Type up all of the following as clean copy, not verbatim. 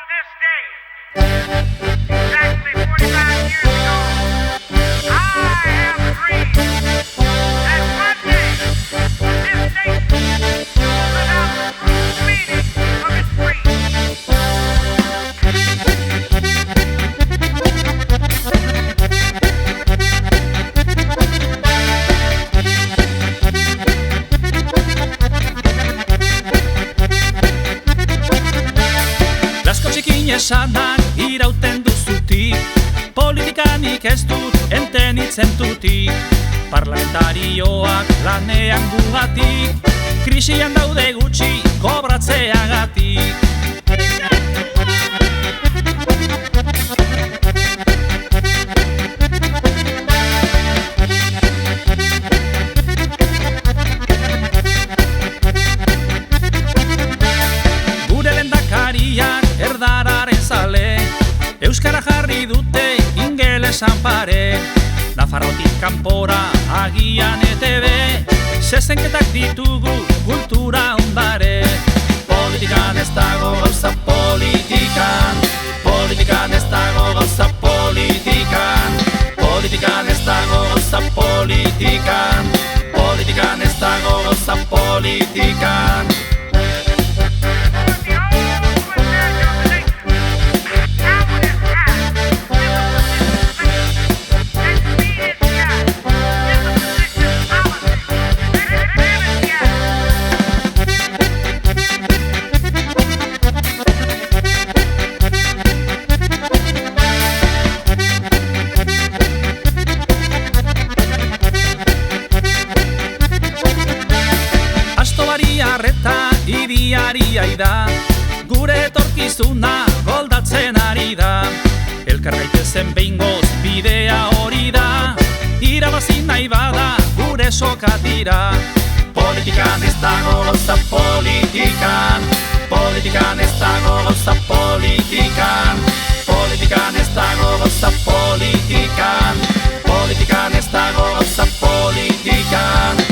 this day, exactly 45 years ago, I have agreed that one day this nation will live out the true meaning of its creed. Lasko txikin esanak irauten duzutik, politikanik ez dut enten itzentutik. Parlamentarioak lanean gugatik, krisian daude gutxi kobratzeagatik. Gure lehendakariak erdararen zale, euskara jarri dute ingelesan pare. Nafarrotik kanpora agian ETB, zezenketak ditugu kultura ondare. Politikan ez dago gauza politikan, politikan ez dago gauza politikan, politikan ez dago gauza politikan, politikan ez dago gauza politikan. Arreta idiaria da, gure etorkizuna goldatzen ari da. Elkar gaitezen behingoz bidea hori da, irabazi nahi bada gure sokatira. Politikan ez dago gauza politikan, politikan ez dago gauza politikan, politikan ez dago gauza politikan, politikan ez dago gauza politikan.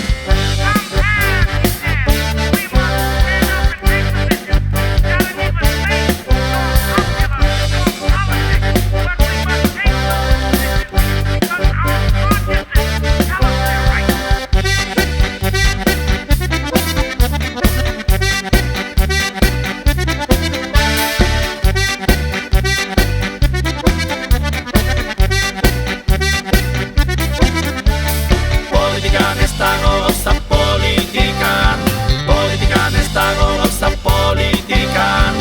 Politikan ez dago gauza politikan, politikan ez dago gauza politikan,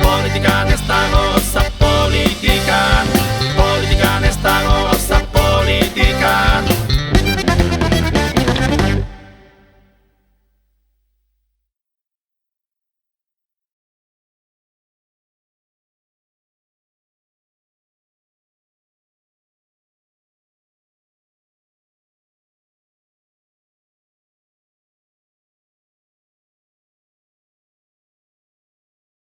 politikan ez dago gauza politikan, politikan ez dago